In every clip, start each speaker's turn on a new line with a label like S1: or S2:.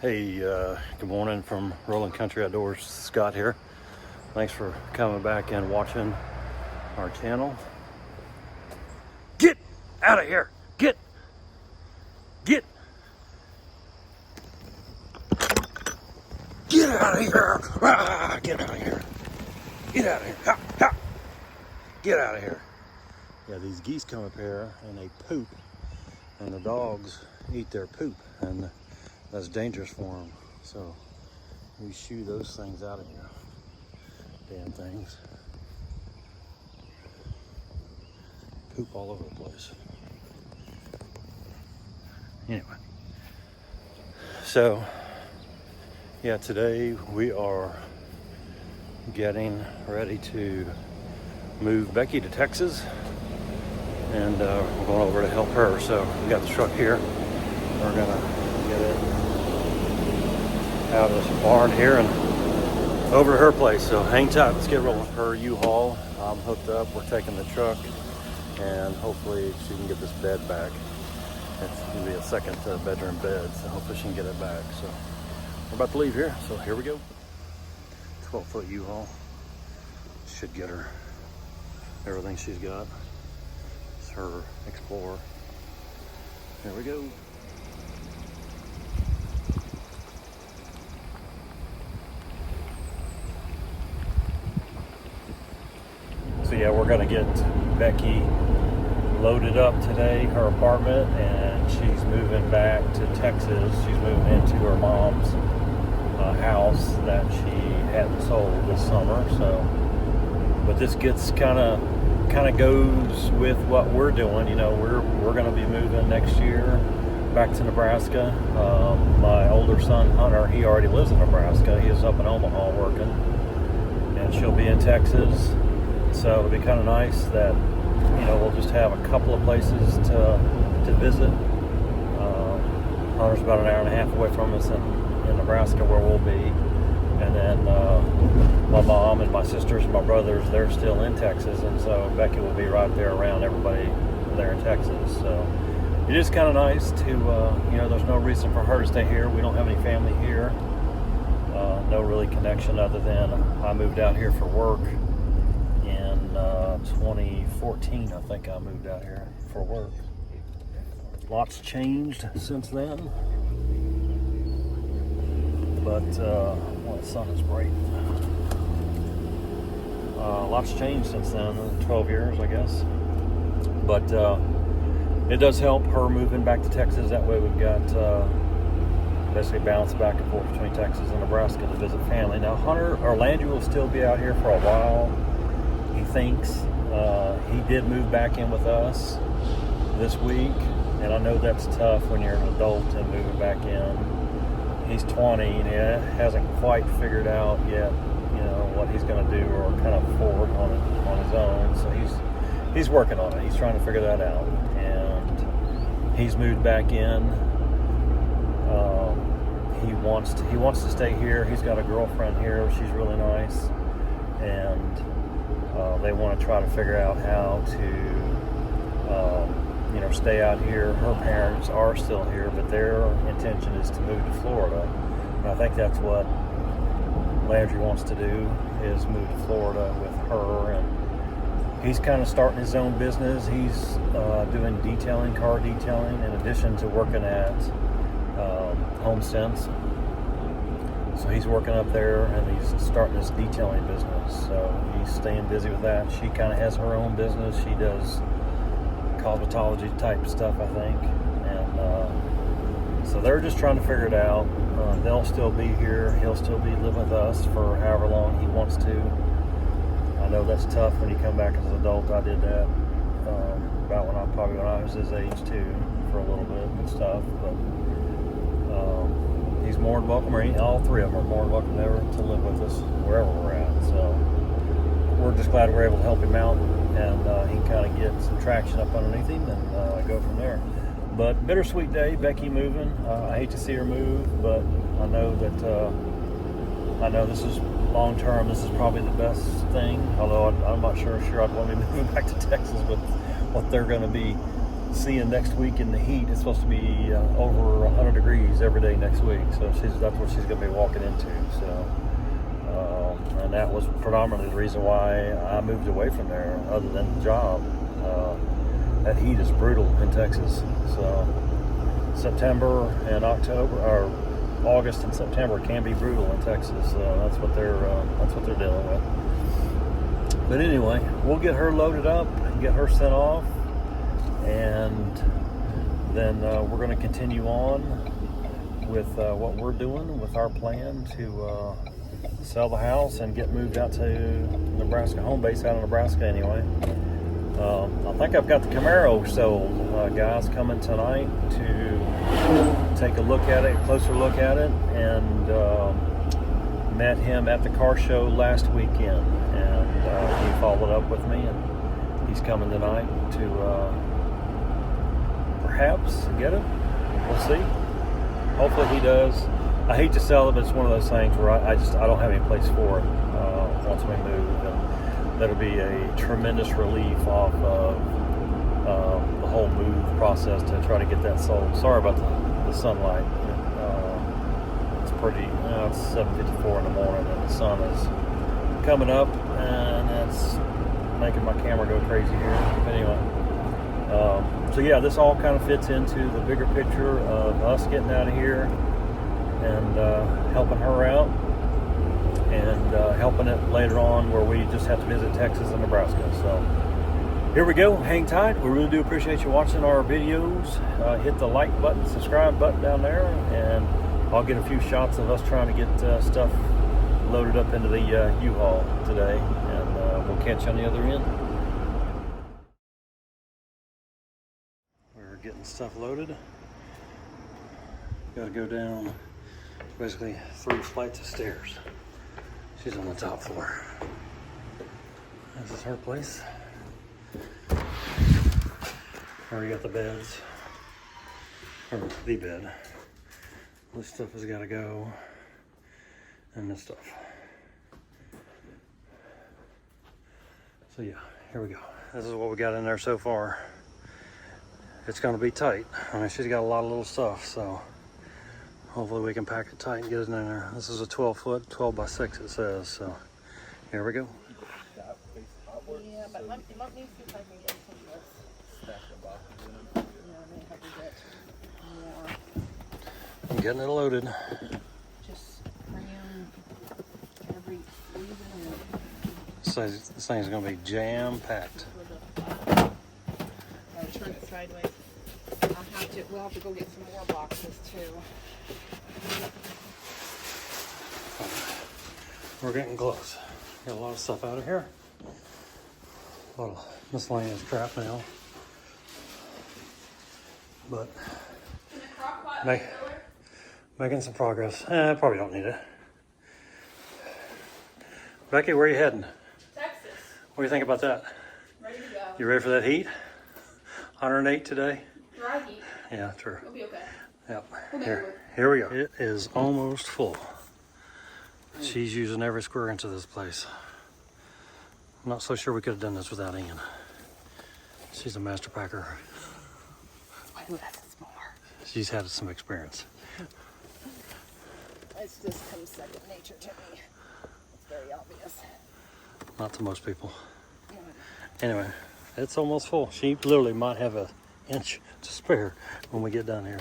S1: Hey, good morning from Rolling Country Outdoors. Scott here. Thanks for coming back and watching our channel. Get out of here! Get out of here! Ah, get out of here! Get out of here! Ha, ha. Get out of here! Yeah, these geese come up here and they poop, and the dogs eat their poop, and that's dangerous for them. So we shoo those things out of here. Damn things. Poop all over the place. Anyway. So, yeah, today we are getting ready to move Becky to Texas. And we're going over to help her. So we got the truck here. We're gonna get it out of this barn here and over to her place. So hang tight, let's get rolling. Her U-Haul, I'm hooked up, we're taking the truck, and hopefully she can get this bed back. It's gonna be a second bedroom bed, so hopefully she can get it back. So we're about to leave here, so here we go. 12-foot U-Haul. Should get her everything she's got. It's her Explorer. Here we go. So yeah, we're gonna get Becky loaded up today, her apartment, and she's moving back to Texas. She's moving into her mom's house that she hadn't sold this summer. So, but this gets kind of goes with what we're doing. You know, we're gonna be moving next year back to Nebraska. My older son Hunter, he already lives in Nebraska. He's up in Omaha working, and she'll be in Texas. So it'll be kind of nice that, you know, we'll just have a couple of places to visit. Hunter's about an hour and a half away from us in Nebraska where we'll be. And then my mom and my sisters and my brothers, they're still in Texas. And so Becky will be right there around everybody there in Texas. So it is kind of nice to, you know, there's no reason for her to stay here. We don't have any family here. No really connection other than I moved out here for work. 2014, I think I moved out here for work. Lots changed since then, but well, the sun is bright. Lots changed since then, 12 years, I guess. But it does help her moving back to Texas. That way we've got basically bounce back and forth between Texas and Nebraska to visit family. Now Hunter or Landry will still be out here for a while. He thinks. He did move back in with us this week, and I know that's tough when you're an adult and moving back in. He's 20 and he hasn't quite figured out yet, you know, what he's going to do or kind of afford on his own. So he's working on it. He's trying to figure that out, and he's moved back in. He wants to stay here. He's got a girlfriend here. She's really nice, and they want to try to figure out how to, you know, stay out here. Her parents are still here, but their intention is to move to Florida. And I think that's what Landry wants to do, is move to Florida with her. And he's kind of starting his own business. He's doing detailing, car detailing, in addition to working at HomeSense. So he's working up there, and he's starting this detailing business. So he's staying busy with that. She kind of has her own business. She does cosmetology type stuff, I think. And so they're just trying to figure it out. They'll still be here. He'll still be living with us for however long he wants to. I know that's tough when you come back as an adult. I did that about when I was his age too, for a little bit and stuff. But he's more than welcome, or all three of them are more than welcome ever to live with us wherever we're at. So we're just glad we're able to help him out, and he can kind of get some traction up underneath him and go from there. But bittersweet day, Becky moving. I hate to see her move, but I know that this is long term. This is probably the best thing. Although I'm not sure I'd want to be moving back to Texas with what they're going to be seeing next week in the heat. It's supposed to be over 100 degrees every day next week. So that's what she's going to be walking into. So, and that was predominantly the reason why I moved away from there, other than the job. That heat is brutal in Texas. So September and October, or August and September, can be brutal in Texas. That's what they're dealing with. But anyway, we'll get her loaded up and get her sent off, and then we're going to continue on with what we're doing with our plan to sell the house and get moved out to Nebraska, home base out of Nebraska anyway. I think I've got the Camaro sold. Guys coming tonight to take a look at it, a closer look at it, and met him at the car show last weekend, and he followed up with me, and he's coming tonight to perhaps get it. We'll see. Hopefully he does. I hate to sell it, but it's one of those things where I don't have any place for it once we move, and that'll be a tremendous relief off of the whole move process to try to get that sold. Sorry about the sunlight. It's pretty. It's 7:54 in the morning, and the sun is coming up, and that's making my camera go crazy here. But anyway, so yeah, this all kind of fits into the bigger picture of us getting out of here and helping her out, and helping it later on where we just have to visit Texas and Nebraska. So here we go. Hang tight. We really do appreciate you watching our videos. Hit the like button, subscribe button down there, and I'll get a few shots of us trying to get stuff loaded up into the U-Haul today, and we'll catch you on the other end. We're getting stuff loaded. Got to go down basically 3 flights of stairs. She's on the top floor. This is her place. Already got the beds, or the bed. This stuff has got to go, and this stuff. So yeah, here we go. This is what we got in there so far. It's going to be tight. I mean, she's got a lot of little stuff, so hopefully we can pack it tight and get it in there. This is a 12-foot, 12 by 6 it says, so here we go.
S2: Yeah, but let me see if I can get some of this. Stack the boxes in them. Yeah, I may have to get more.
S1: I'm getting it loaded.
S2: Just cram every sleeve in
S1: So this thing's going to be jam-packed.
S2: I'll turn it sideways. We'll have to go get some more boxes too.
S1: We're getting close. Got a lot of stuff out of here. A lot of miscellaneous crap now. But making some progress. Probably don't need it. Becky, where are you heading?
S2: Texas.
S1: What do you think about that?
S2: Ready to go.
S1: You ready for that heat? 108 today?
S2: Dry heat.
S1: Yeah, true.
S2: We'll be okay.
S1: Yep.
S2: We'll
S1: Here we go. It is almost full. She's using every square inch of this place. I'm not so sure we could have done this without Ian. She's a master packer.
S2: Ooh, that's smaller.
S1: She's had some experience.
S2: It's just comes second nature to me. It's very obvious.
S1: Not to most people.
S2: Yeah.
S1: Anyway, it's almost full. She literally might have an inch to spare when we get down here.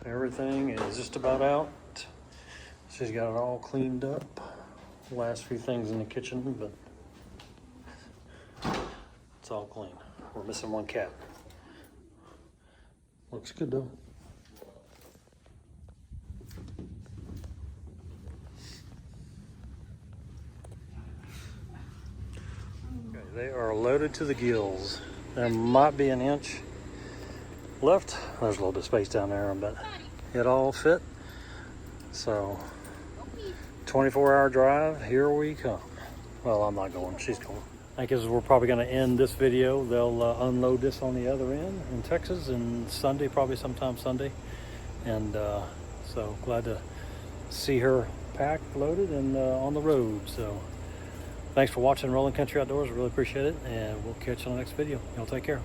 S1: Everything is just about out. She's got it all cleaned up. Last few things in the kitchen, but it's all clean. We're missing one cat. Looks good though. Okay, they are loaded to the gills. There might be an inch left. There's a little bit of space down there, but it all fit. So 24-hour drive, here we come. Well, I'm not going, she's going. I guess we're probably gonna end this video. They'll unload this on the other end in Texas, and Sunday, probably sometime Sunday. And so glad to see her packed, loaded, and on the road. So Thanks for watching Rolling Country Outdoors. I really appreciate it, and we'll catch you on the next video. Y'all take care.